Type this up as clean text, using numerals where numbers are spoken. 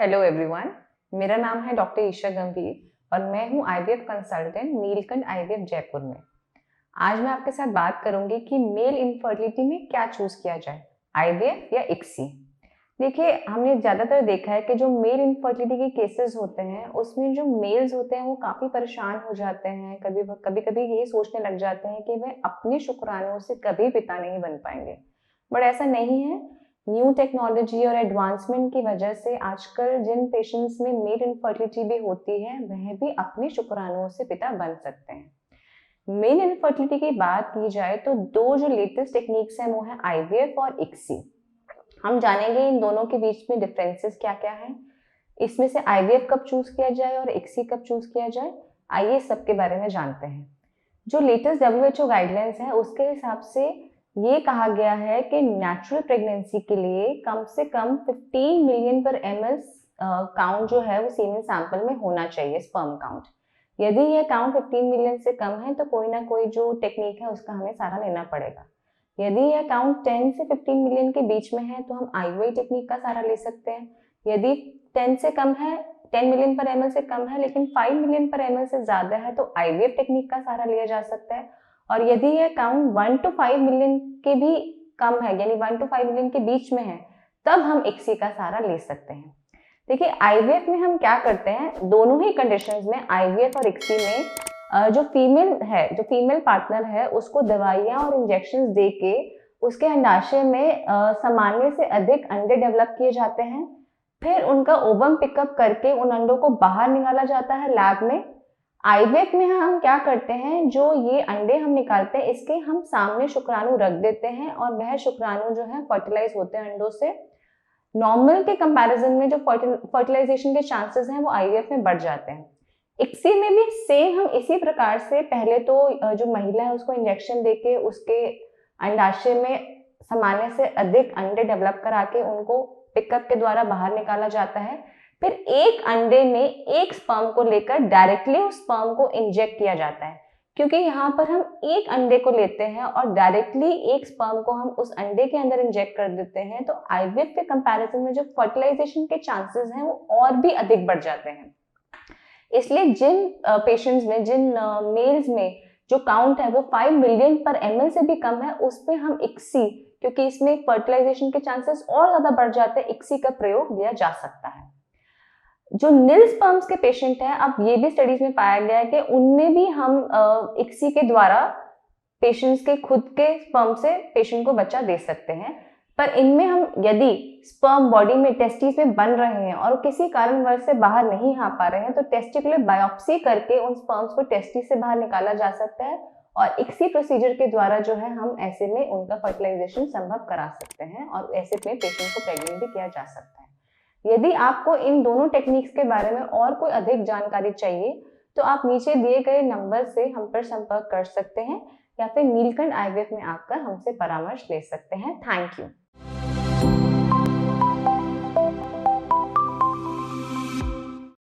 Hello everyone, मेरा नाम है डॉक्टर ईशा गंभीर और मैं हूं IVF consultant Neelkanth IVF Jaipur में। आज मैं आपके साथ बात करूंगी कि मेल इनफर्टिलिटी में क्या चूज किया जाए, आईवीएफ या इक्सी। देखिए, हमने ज़्यादातर देखा है कि जो मेल इनफर्टिलिटी के केसेस होते हैं उसमें जो मेल्स होते हैं वो काफ़ी परेशान हो जाते हैं। कभी कभी ये सोचने लग जाते हैं कि वह अपने शुक्राणुओं से कभी पिता नहीं बन पाएंगे, बट ऐसा नहीं है। न्यू टेक्नोलॉजी और एडवांसमेंट की वजह से आजकल जिन पेशेंट्स में मेल इनफर्टिलिटी भी होती है वह भी अपने शुक्राणुओं से पिता बन सकते हैं। मेल इनफर्टिलिटी की बात की जाए तो दो जो लेटेस्ट टेक्निक्स हैं वो है आईवीएफ और इक्सी। हम जानेंगे इन दोनों के बीच में डिफरेंसेस क्या क्या है, इसमें से आईवीएफ कब चूज किया जाए और इक्सी कब चूज किया जाए। आइए सबके बारे में जानते हैं। जो लेटेस्ट डब्ल्यूएचओ गाइडलाइंस है उसके हिसाब से ये कहा गया है कि नेचुरल प्रेगनेंसी के लिए कम से कम 15 मिलियन पर ml काउंट जो है वो सीमेन सैंपल में होना चाहिए, स्पर्म काउंट। यदि यह काउंट 15 मिलियन से कम है तो कोई ना कोई जो टेक्निक है उसका हमें सहारा लेना पड़ेगा। यदि यह काउंट 10 से 15 मिलियन के बीच में है तो हम आईयूआई टेक्निक का सहारा ले सकते हैं। यदि 10 से कम है, 10 मिलियन पर ml से कम है लेकिन 5 मिलियन पर ml से ज्यादा है तो आईवीएफ टेक्निक का सहारा लिया जा सकता है। और यदि यह काउंट 1 to 5 मिलियन के भी कम है, यानी 1 to 5 मिलियन के बीच में है, तब हम इक्सी का सहारा ले सकते हैं। देखिए, आईवीएफ में हम क्या करते हैं, दोनों ही कंडीशंस में आईवीएफ और इक्सी में जो फीमेल पार्टनर है उसको दवाइयां और इंजेक्शन दे के उसके अंडाशय में सामान्य से अधिक अंडे डेवलप किए जाते हैं। फिर उनका ओवम पिकअप करके उन अंडों को बाहर निकाला जाता है लैब में। आईवीएफ में हम क्या करते हैं, जो ये अंडे हम निकालते हैं इसके हम सामने शुक्राणु रख देते हैं और वह शुक्राणु जो है फर्टिलाइज होते हैं अंडों से। नॉर्मल के कंपैरिजन में जो फर्टिलाइजेशन के चांसेस हैं वो आईवीएफ में बढ़ जाते हैं। इक्सी में भी सेम हम इसी प्रकार से पहले तो जो महिला है उसको इंजेक्शन देके उसके अंडाशय में सामान्य से अधिक अंडे डेवलप करा के उनको पिकअप के द्वारा बाहर निकाला जाता है। फिर एक अंडे में एक स्पर्म को लेकर डायरेक्टली उस स्पर्म को इंजेक्ट किया जाता है। क्योंकि यहाँ पर हम एक अंडे को लेते हैं और डायरेक्टली एक स्पर्म को हम उस अंडे के अंदर इंजेक्ट कर देते हैं तो आईवीएफ के कंपैरिजन में जो फर्टिलाइजेशन के चांसेस हैं वो और भी अधिक बढ़ जाते हैं। इसलिए जिन पेशेंट्स में, जिन मेल्स में जो काउंट है वो 5 मिलियन पर ml से भी कम है, उस पे हम इक्सी, क्योंकि इसमें फर्टिलाइजेशन के चांसेस और ज्यादा बढ़ जाते हैं, इक्सी का प्रयोग लिया जा सकता है। जो नील स्पर्म्स के पेशेंट हैं, अब ये भी स्टडीज में पाया गया है कि उनमें भी हम इक्सी के द्वारा पेशेंट्स के खुद के स्पर्म से पेशेंट को बच्चा दे सकते हैं। पर इनमें हम यदि स्पर्म बॉडी में टेस्टिस में बन रहे हैं और किसी कारणवश से बाहर नहीं आ पा रहे हैं तो टेस्टिकुलर बायोप्सी करके उन स्पर्म्स को टेस्टिस से बाहर निकाला जा सकता है और इक्सी प्रोसीजर के द्वारा जो है हम ऐसे में उनका फर्टिलाइजेशन संभव करा सकते हैं और ऐसे में पेशेंट को प्रेग्नेंट भी किया जा सकता है। यदि आपको इन दोनों टेक्निक्स के बारे में और कोई अधिक जानकारी चाहिए तो आप नीचे दिए गए नंबर से हम पर संपर्क कर सकते हैं या फिर नीलकंठ आईवीएफ में आकर हमसे परामर्श ले सकते हैं। Thank you.